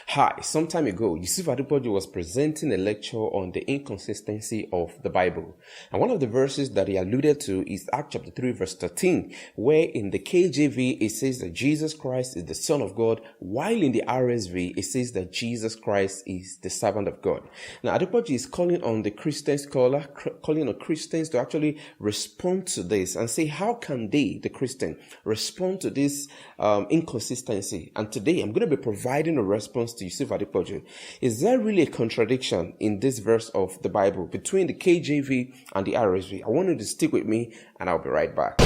Hi, some time ago, Yusuf Adepoju was presenting a lecture on the inconsistency of the Bible. And one of the verses that he alluded to is Acts chapter 3 verse 13, where in the KJV it says that Jesus Christ is the Son of God, while in the RSV it says that Jesus Christ is the servant of God. Now Adepoju is calling on the Christian scholar, calling on Christians to actually respond to this and say, how can they, the Christian, respond to this inconsistency? And today I'm going to be providing a response to Yusuf Adepoju. Is there really a contradiction in this verse of the Bible between the KJV and the RSV? I want you to stick with me and I'll be right back.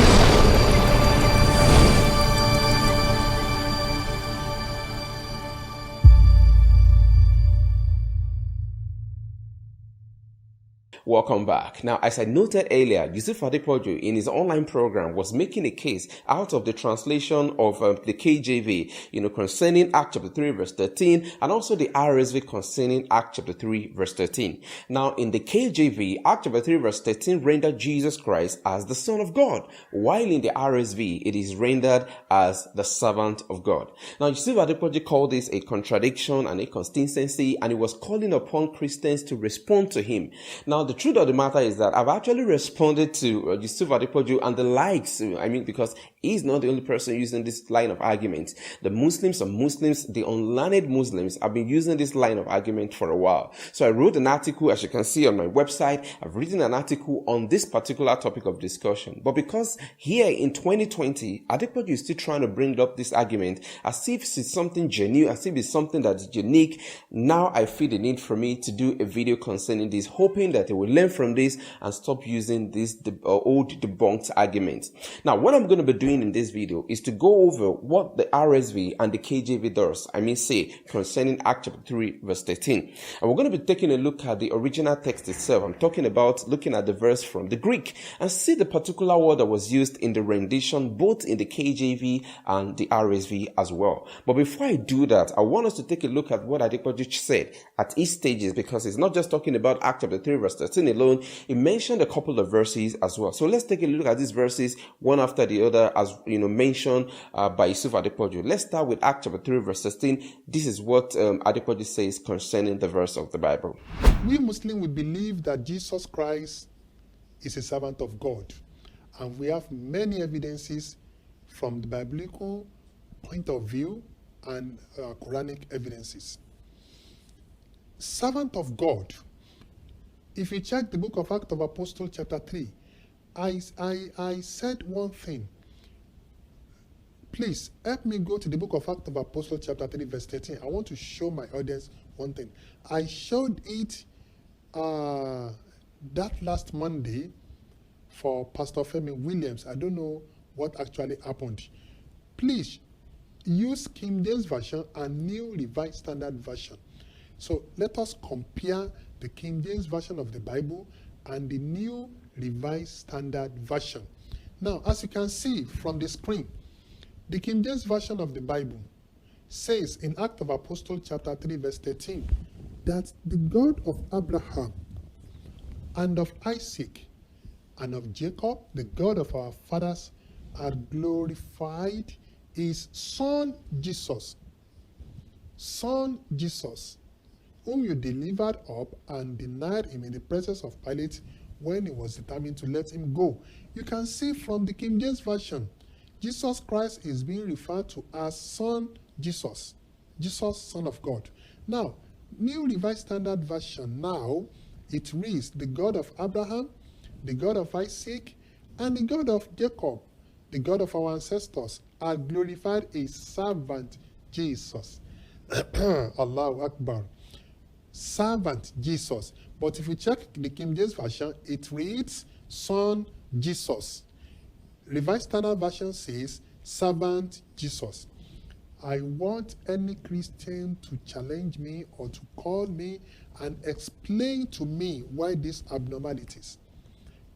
Welcome back. Now, as I noted earlier, Yusuf Adepoju in his online program was making a case out of the translation of the KJV, concerning Acts chapter 3 verse 13, and also the RSV concerning Acts chapter 3 verse 13. Now, in the KJV, Acts chapter 3 verse 13 rendered Jesus Christ as the Son of God, while in the RSV, it is rendered as the servant of God. Now, Yusuf Adepoju called this a contradiction and a inconsistency, and he was calling upon Christians to respond to him. Now, the truth of the matter is that I've actually responded to Yusuf Adepoju and the likes, because he's not the only person using this line of argument. The Muslims, the unlearned Muslims, have been using this line of argument for a while. So I wrote an article, as you can see on my website. I've written an article on this particular topic of discussion. But because here in 2020, Adepoju is still trying to bring up this argument as if it's something genuine, as if it's something that's unique, now I feel the need for me to do a video concerning this, hoping that they will learn from this and stop using this old debunked arguments. Now, what I'm going to be doing in this video is to go over what the RSV and the KJV does, say concerning Acts chapter 3 verse 13. And we're going to be taking a look at the original text itself. I'm talking about looking at the verse from the Greek and see the particular word that was used in the rendition, both in the KJV and the RSV as well. But before I do that, I want us to take a look at what Adepoju said at each stages, because it's not just talking about Acts chapter 3 verse 13 alone. He mentioned a couple of verses as well. So let's take a look at these verses one after the other, as mentioned by Yusuf Adepoju. Let's start with Acts chapter 3 verse 16. This is what Adepoju says concerning the verse of the Bible. We Muslims, we believe that Jesus Christ is a servant of God, and we have many evidences from the biblical point of view and Quranic evidences. Servant of God. If you check the book of Acts of Apostles chapter 3, I said one thing. Please help me go to the book of Acts of Apostles chapter 3 verse 13. I want to show my audience one thing. I showed it that last Monday for Pastor Femi Williams. I don't know what actually happened. Please use King James Version and New Revised Standard Version. So let us compare the King James Version of the Bible and the New Revised Standard Version. Now, as you can see from the screen, the King James Version of the Bible says in Acts of Apostles chapter 3 verse 13 that the God of Abraham and of Isaac and of Jacob, the God of our fathers, had glorified his Son Jesus, whom you delivered up and denied him in the presence of Pilate when he was determined to let him go. You can see from the King James Version, Jesus Christ is being referred to as Son Jesus, Son of God. Now, New Revised Standard Version, now it reads, the God of Abraham, the God of Isaac, and the God of Jacob, the God of our ancestors, had glorified a servant Jesus. Allahu Akbar. Servant Jesus. But if you check the King James Version, it reads Son Jesus. Revised Standard Version says servant Jesus. I want any Christian to challenge me or to call me and explain to me why these abnormalities.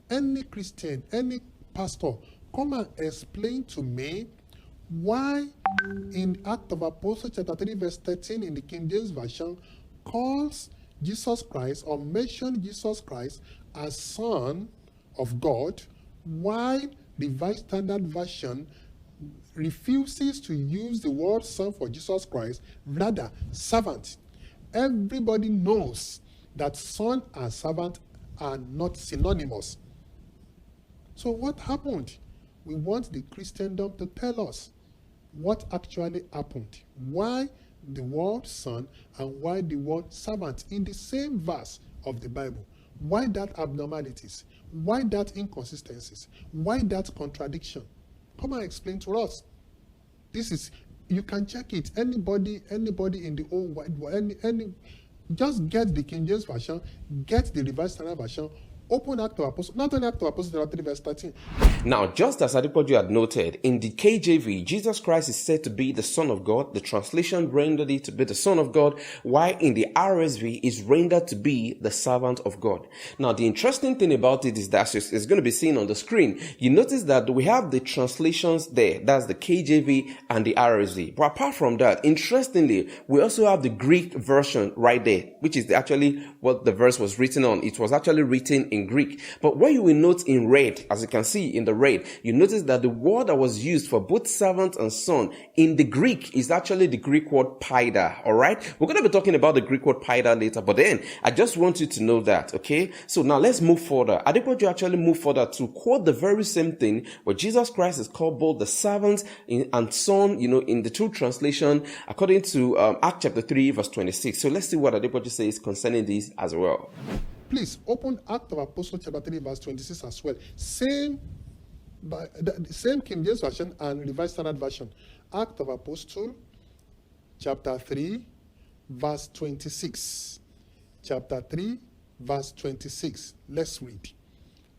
Any Christian, any pastor, come and explain to me why in Acts of Apostles chapter 3 verse 13 in the King James Version calls Jesus Christ or mention Jesus Christ as Son of God, while the Revised Standard Version refuses to use the word son for Jesus Christ, rather servant. Everybody knows that son and servant are not synonymous. So what happened? We want the Christendom to tell us what actually happened. Why the word son and why the word servant in the same verse of the Bible? Why that abnormalities? Why that inconsistencies? Why that contradiction? Come and explain to us. This is, you can check it. Anybody in the whole wide world, just get the King James Version, get the Revised Standard Version, open Act of Apostles, not only Act of Apostles, 3 verse 13. Now, just as Adepoju had noted, in the KJV, Jesus Christ is said to be the Son of God. The translation rendered it to be the Son of God, while in the RSV is rendered to be the servant of God. Now, the interesting thing about it is that it's going to be seen on the screen. You notice that we have the translations there. That's the KJV and the RSV. But apart from that, interestingly, we also have the Greek version right there, which is actually what the verse was written on. It was actually written in Greek. But what you will note in red, as you can see in the red, you notice that the word that was used for both servant and son in the Greek is actually the Greek word paida. All right, we're going to be talking about the Greek word paida later, but then I just want you to know that. Okay, so now let's move further. Adepoju actually moved further to quote the very same thing where Jesus Christ is called both the servant and son, in the two translation according to Acts chapter 3 verse 26. So let's see what Adepoju says concerning this as well. Please open Act of Apostles chapter 3 verse 26 as well. Same King James Version and Revised Standard Version. Act of Apostles chapter 3 verse 26. Chapter 3 verse 26. Let's read.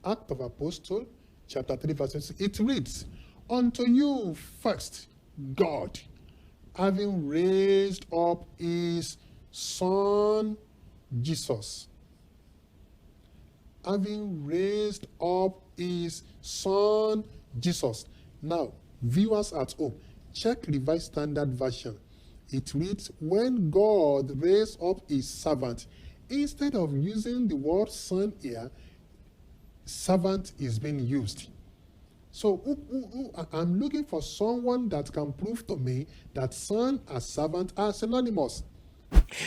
Act of Apostles chapter 3 verse 26. It reads, "Unto you first, God, having raised up his Son Jesus." Having raised up his Son Jesus. Now, viewers at home, check Revised Standard Version. It reads, "When God raised up his servant," instead of using the word son here, servant is being used. So I'm looking for someone that can prove to me that son and servant are synonymous.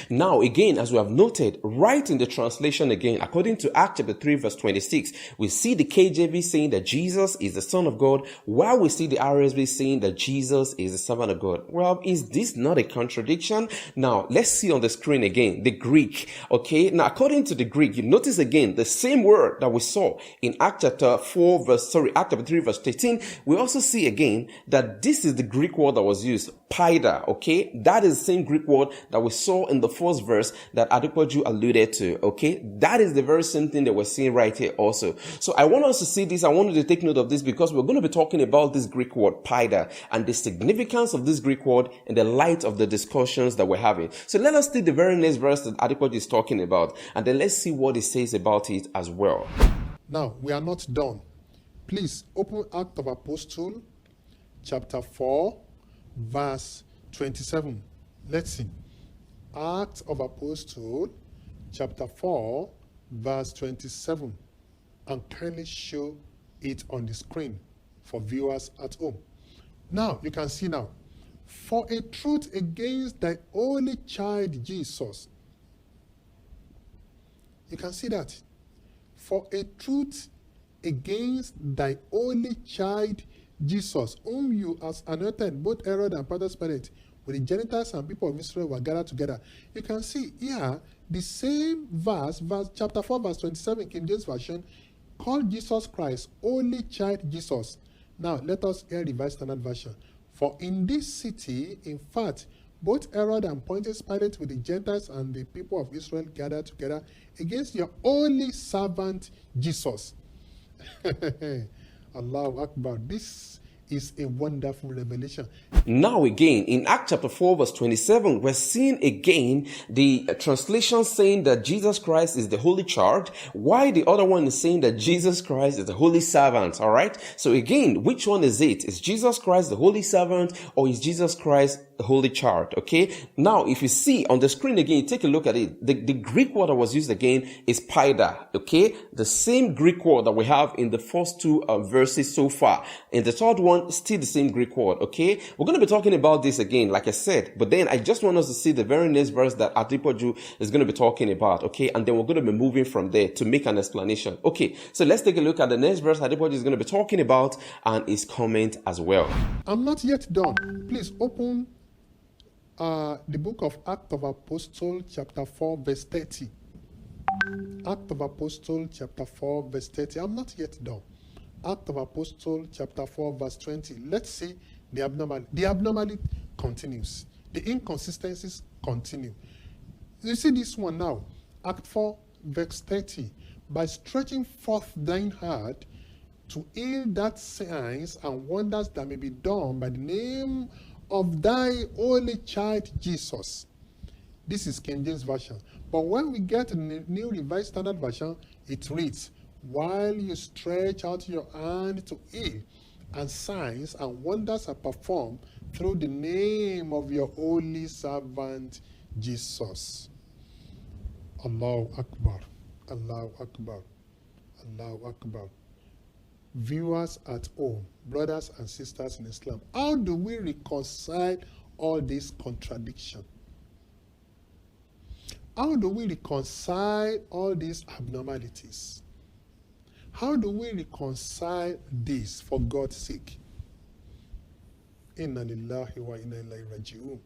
Now, again, as we have noted, right in the translation again, according to Acts chapter 3 verse 26, we see the KJV saying that Jesus is the Son of God, while we see the RSV saying that Jesus is the servant of God. Well, is this not a contradiction? Now, let's see on the screen again, the Greek. Okay, now according to the Greek, you notice again the same word that we saw in Acts chapter 3 verse 13. We also see again that this is the Greek word that was used, paida. Okay, that is the same Greek word that we saw in the first verse that Adepoju alluded to. Okay, that is the very same thing that we're seeing right here also. So I want us to see this. I want you to take note of this because we're going to be talking about this Greek word paida and the significance of this Greek word in the light of the discussions that we're having. So let us take the very next verse that Adepoju is talking about, and then let's see what he says about it as well. Now, we are not done. Please open Act of Apostles chapter 4 verse 27. Let's see. Acts of Apostles chapter 4 verse 27, and kindly show it on the screen for viewers at home. Now you can see now, "For a truth against thy only child Jesus." You can see that. "For a truth against thy only child Jesus, whom you hast anointed, both Herod and Pontius Pilate, with the Gentiles and people of Israel were gathered together." You can see here the same verse chapter 4 verse 27 King James Version called Jesus Christ only child Jesus. Now let us hear the Revised Standard Version. "For in this city, in fact, both Herod and Pontius Pilate with the Gentiles and the people of Israel gathered together against your only servant Jesus." Allahu Akbar. This is a wonderful revelation. Now again, in Acts chapter 4 verse 27, we're seeing again the translation saying that Jesus Christ is the holy child, while the other one is saying that Jesus Christ is the holy servant. All right. So again, which one is it? Is Jesus Christ the holy servant, or is Jesus Christ the Holy Child, okay? Now, if you see on the screen again, you take a look at it. The Greek word that was used again is paida, okay? The same Greek word that we have in the first two verses so far. In the third one, still the same Greek word, okay? We're going to be talking about this again, like I said, but then I just want us to see the very next verse that Adepoju is going to be talking about, okay? And then we're going to be moving from there to make an explanation. Okay, so let's take a look at the next verse Adepoju is going to be talking about and his comment as well. I'm not yet done. Please open the book of Acts of Apostles, chapter 4, verse 30. Acts of Apostles, chapter 4, verse 30. I'm not yet done. Acts of Apostles, chapter 4, verse 20. Let's see the abnormality. The abnormality continues. The inconsistencies continue. You see this one now. Act 4, verse 30. By stretching forth thine hand to heal that signs and wonders that may be done by the name of thy holy child Jesus. This is King James Version. But when we get the New Revised Standard Version, it reads, while you stretch out your hand to heal, and signs and wonders are performed through the name of your holy servant Jesus. Allahu Akbar, Allahu Akbar, Allahu Akbar. Viewers at home, brothers and sisters in Islam, how do we reconcile all this contradiction? How do we reconcile all these abnormalities? How do we reconcile this for God's sake? Inna lillahi wa inna ilaihi raji'un.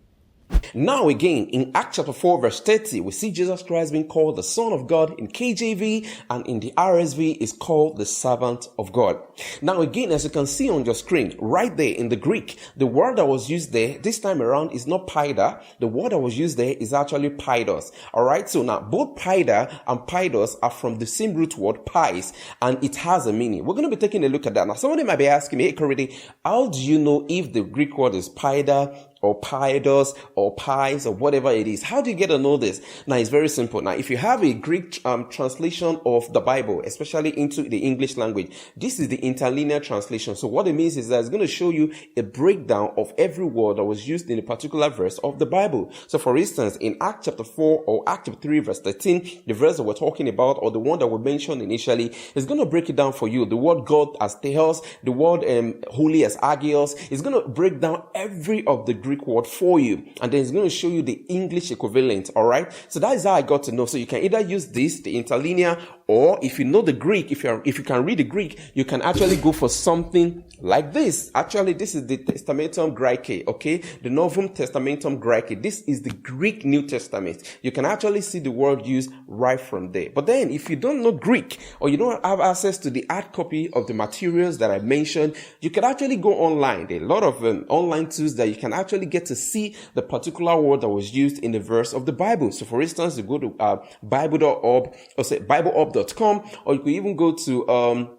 Now again, in Acts chapter 4 verse 30, we see Jesus Christ being called the Son of God in KJV, and in the RSV is called the servant of God. Now again, as you can see on your screen, right there in the Greek, the word that was used there this time around is not paida. The word that was used there is actually paidos. Alright, so now both paida and paidos are from the same root word pais, and it has a meaning. We're going to be taking a look at that. Now somebody might be asking me, hey Korede, how do you know if the Greek word is paida or paidos or pies or whatever it is? How do you get to know this? Now it's very simple. Now if you have a Greek translation of the Bible, especially into the English language, this is the interlinear translation. So what it means is that it's going to show you a breakdown of every word that was used in a particular verse of the Bible. So for instance, in Acts chapter 4 or Acts chapter 3 verse 13, the verse that we're talking about, or the one that we mentioned initially, is going to break it down for you. The word God as Theos, the word holy as Agios, is going to break down every of the Greek word for you, and then it's going to show you the English equivalent. All right, so that is how I got to know. So you can either use this, the interlinear, or if you know the Greek, if you can read the Greek, you can actually go for something like this. Actually, this is the Testamentum Graece, okay, the Novum Testamentum Graece. This is the Greek New Testament. You can actually see the word used right from there. But then if you don't know Greek, or you don't have access to the hard copy of the materials that I mentioned, you can actually go online. There are a lot of online tools that you can actually get to see the particular word that was used in the verse of the Bible. So for instance, you go to bible.org, or say biblehub.com, or you could even go to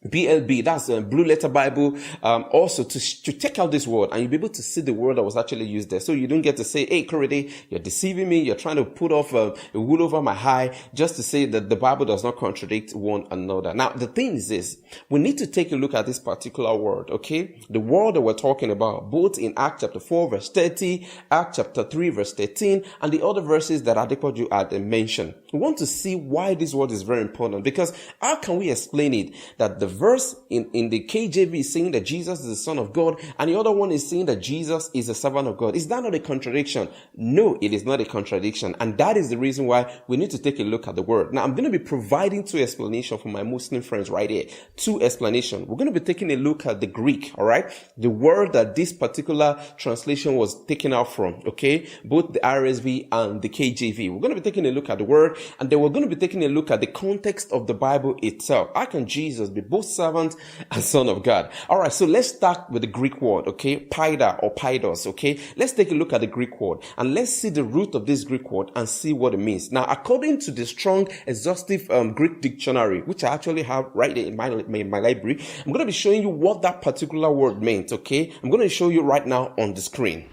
BLB, that's a Blue Letter Bible, also to check out this word, and you'll be able to see the word that was actually used there. So you don't get to say, hey, Korede, you're deceiving me, you're trying to put off a wool over my eye, just to say that the Bible does not contradict one another. Now, the thing is this, we need to take a look at this particular word, okay? The word that we're talking about, both in Acts chapter 4 verse 30, Acts chapter 3 verse 13, and the other verses that Adepoju had mentioned. We want to see why this word is very important, because how can we explain it that the verse in the KJV is saying that Jesus is the Son of God, and the other one is saying that Jesus is the servant of God? Is that not a contradiction? No, it is not a contradiction, and that is the reason why we need to take a look at the word. Now, I'm going to be providing two explanations for my Muslim friends right here. Two explanations. We're going to be taking a look at the Greek, all right? The word that this particular translation was taken out from, okay? Both the RSV and the KJV. We're going to be taking a look at the word, and then we're going to be taking a look at the context of the Bible itself. How can Jesus be both servant and Son of God? All right, so let's start with the Greek word, okay? Paida or paidos, okay? Let's take a look at the Greek word, and let's see the root of this Greek word and see what it means. Now, according to the strong, exhaustive Greek dictionary, which I actually have right there in my library, I'm going to be showing you what that particular word meant, okay? I'm going to show you right now on the screen.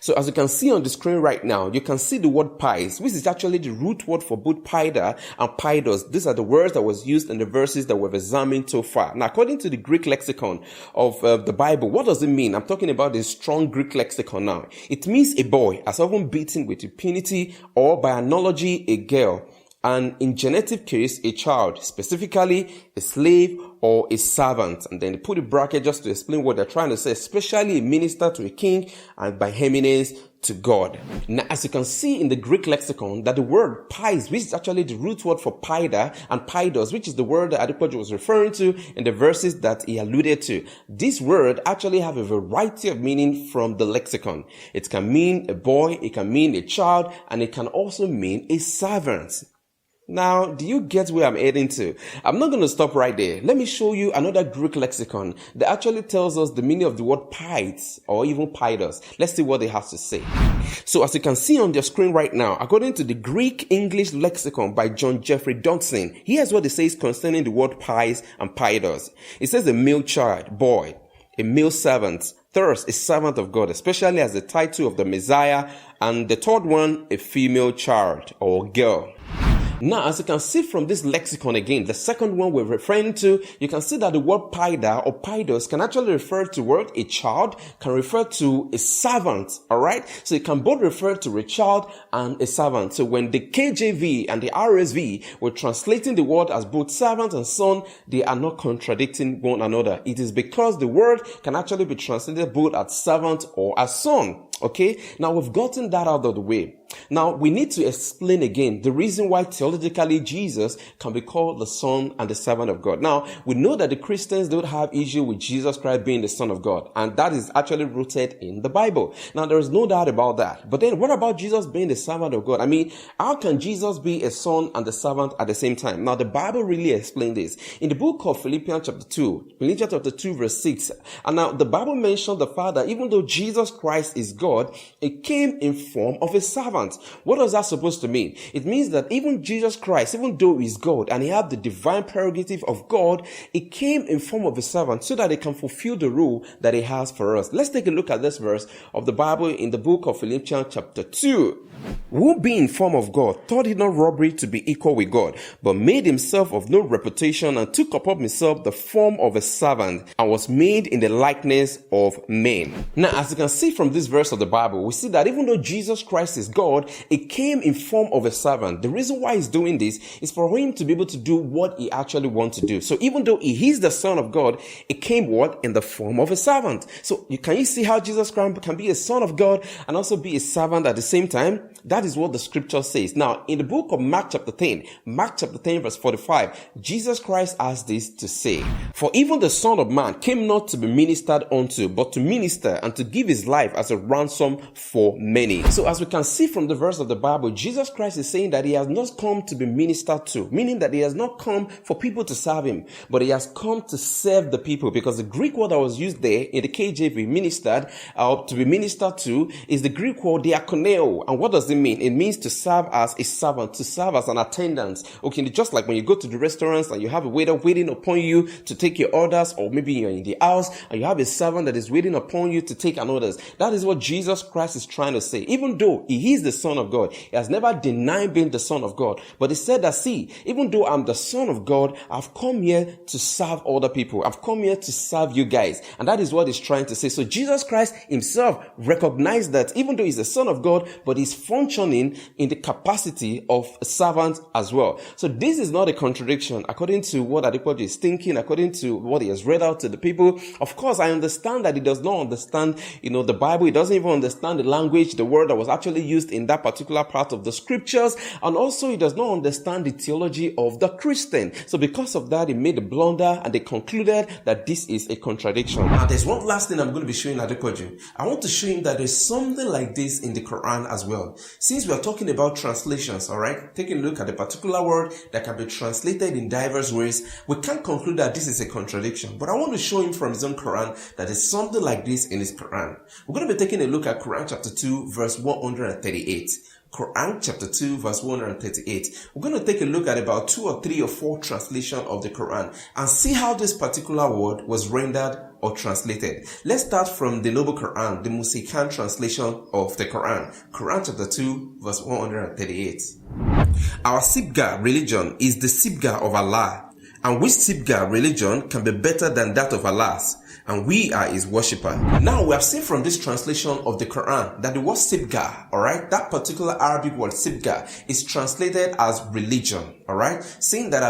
So as you can see on the screen right now, you can see the word pies, which is actually the root word for both paida and paidos. These are the words that was used in the verses that we've examined so far. Now, according to the Greek lexicon of the Bible, what does it mean? I'm talking about the strong Greek lexicon now. It means a boy, as often beaten with impunity, or by analogy, a girl. And in genitive case, a child, specifically a slave or a servant. And then they put a bracket just to explain what they're trying to say, especially a minister to a king and by eminence to God. Now, as you can see in the Greek lexicon, that the word pies, which is actually the root word for paida, and paidos, which is the word that Adepoju was referring to in the verses that he alluded to. This word actually have a variety of meaning from the lexicon. It can mean a boy, it can mean a child, and it can also mean a servant. Now, do you get where I'm heading to? I'm not going to stop right there. Let me show you another Greek lexicon that actually tells us the meaning of the word pies or even paidos. Let's see what they have to say. So as you can see on the screen right now, according to the Greek English lexicon by John Jeffrey Dodson, here's what it says concerning the word pies and paidos. It says a male child, boy, a male servant, third, a servant of God, especially as the title of the Messiah, and the third one, a female child or girl. Now, as you can see from this lexicon again, the second one we're referring to, you can see that the word paida or paidos can actually refer to word a child, can refer to a servant, alright? So it can both refer to a child and a servant. So when the KJV and the RSV were translating the word as both servant and son, they are not contradicting one another. It is because the word can actually be translated both as servant or as son. Okay, now we've gotten that out of the way. Now we need to explain again the reason why theologically Jesus can be called the Son and the servant of God. Now we know that the Christians don't have issue with Jesus Christ being the Son of God, and that is actually rooted in the Bible. Now there is no doubt about that. But then what about Jesus being the servant of God? I mean, how can Jesus be a son and the servant at the same time? Now the Bible really explains this. In the book of Philippians chapter 2 verse 6, and now the Bible mentioned the fact that even though Jesus Christ is God, it came in form of a servant. What is that supposed to mean? It means that even Jesus Christ, even though he is God and he had the divine prerogative of God, it came in form of a servant so that he can fulfill the rule that he has for us. Let's take a look at this verse of the Bible in the book of Philippians chapter 2. Who being in form of God thought it not robbery to be equal with God, but made himself of no reputation and took upon himself the form of a servant and was made in the likeness of men. Now, as you can see from this verse of the Bible, we see that even though Jesus Christ is God, it came in form of a servant. The reason why he's doing this is for him to be able to do what he actually wants to do. So even though he is the Son of God, it came what? In the form of a servant. So can you see how Jesus Christ can be a son of God and also be a servant at the same time? That is what the scripture says. Now, in the book of Mark chapter 10 verse 45, Jesus Christ has this to say, "For even the Son of Man came not to be ministered unto, but to minister and to give his life as a ransom for many." So as we can see from the verse of the Bible, Jesus Christ is saying that he has not come to be ministered to, meaning that he has not come for people to serve him, but he has come to serve the people, because the Greek word that was used there in the KJV, ministered, to be ministered to, is the Greek word diakoneo. And what does it mean? It means to serve as a servant, to serve as an attendant. Okay, just like when you go to the restaurants and you have a waiter waiting upon you to take your orders, or maybe you're in the house and you have a servant that is waiting upon you to take an orders. That is what Jesus Christ is trying to say. Even though he is the Son of God, he has never denied being the Son of God, but he said that, see, even though I'm the Son of God, I've come here to serve other people. I've come here to serve you guys. And that is what he's trying to say. So Jesus Christ himself recognized that even though he's the Son of God, but he's functioning in the capacity of a servant as well. So this is not a contradiction according to what Adepoju is thinking, according to what he has read out to the people. Of course, I understand that he does not understand, the Bible. He doesn't even understand the language, the word that was actually used in that particular part of the scriptures. And also he does not understand the theology of the Christian. So because of that, he made a blunder and they concluded that this is a contradiction. Now, there's one last thing I'm going to be showing Adepoju. I want to show him that there's something like this in the Quran as well. Since we are talking about translations, all right, taking a look at a particular word that can be translated in diverse ways, we can't conclude that this is a contradiction. But I want to show him from his own Quran that there's something like this in his Quran. We're going to be taking a look at Quran chapter 2, verse 138. Quran chapter 2 verse 138. We're going to take a look at about 2 or 3 or 4 translations of the Quran and see how this particular word was rendered or translated. Let's start from the Noble Quran, the Musikan translation of the Quran. Quran chapter 2 verse 138. Our Sibga religion is the Sibga of Allah, and which Sibga religion can be better than that of Allah's? And we are his worshipper. Now we have seen from this translation of the Quran that the word Sibga, alright, that particular Arabic word Sibga is translated as religion, alright, saying that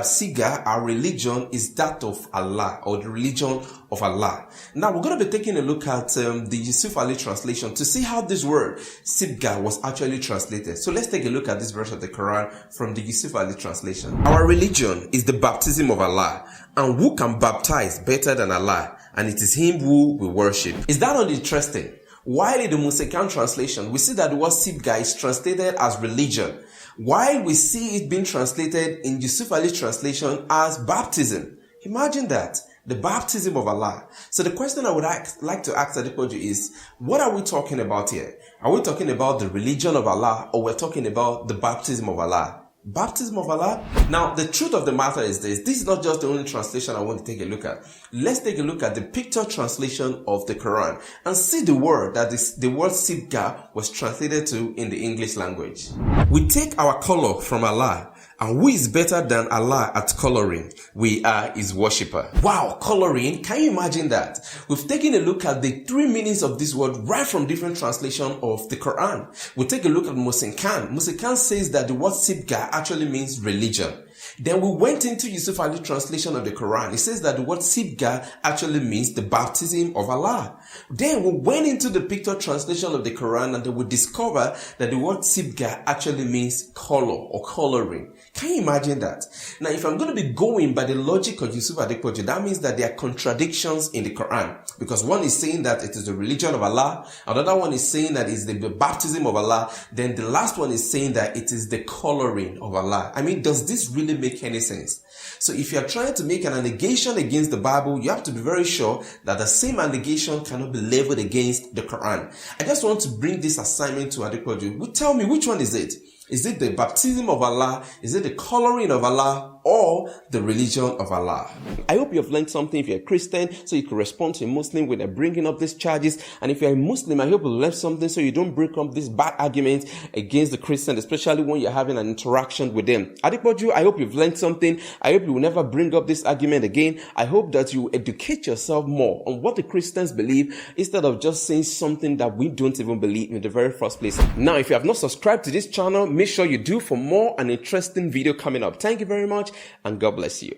our religion is that of Allah, or the religion of Allah. Now we're going to be taking a look at the Yusuf Ali translation to see how this word Sibga was actually translated. So let's take a look at this verse of the Quran from the Yusuf Ali translation. Our religion is the baptism of Allah, and who can baptize better than Allah? And it is him who we worship. Is that not interesting? While in the Musikan translation, we see that the word Sibga is translated as religion, while we see it being translated in Yusuf Ali's translation as baptism. Imagine that. The baptism of Allah. So the question I would like to ask Adepoju is, what are we talking about here? Are we talking about the religion of Allah, or we're talking about the baptism of Allah? Baptism of Allah? Now, the truth of the matter is this is not just the only translation I want to take a look at. Let's take a look at the picture translation of the Quran and see the word that the word Sibga was translated to in the English language. We take our color from Allah, and who is better than Allah at coloring? We are his worshipper. Wow, coloring. Can you imagine that? We've taken a look at the 3 meanings of this word right from different translations of the Quran. We'll take a look at Musikan. Musikan says that the word Sibga actually means religion. Then we went into Yusuf Ali's translation of the Quran. It says that the word Sibga actually means the baptism of Allah. Then we went into the picture translation of the Quran, and then we discover that the word Sibga actually means color or coloring. Can you imagine that? Now, if I'm going to be going by the logic of Yusuf Adepoju, that means that there are contradictions in the Quran. Because one is saying that it is the religion of Allah, another one is saying that it's the baptism of Allah, then the last one is saying that it is the coloring of Allah. I mean, does this really make any sense? So if you're trying to make an allegation against the Bible, you have to be very sure that the same allegation cannot be leveled against the Quran. I just want to bring this assignment to Adepoju. Tell me, which one is it? Is it the baptism of Allah? Is it the coloring of Allah? Or the religion of Allah? I hope you have learned something if you're a Christian, so you can respond to a Muslim when they're bringing up these charges. And if you're a Muslim, I hope you learned something so you don't bring up this bad argument against the Christian, especially when you're having an interaction with them. Adepoju, I hope you've learned something. I hope you will never bring up this argument again. I hope that you educate yourself more on what the Christians believe instead of just saying something that we don't even believe in the very first place. Now, if you have not subscribed to this channel, make sure you do for more and interesting video coming up. Thank you very much, and God bless you.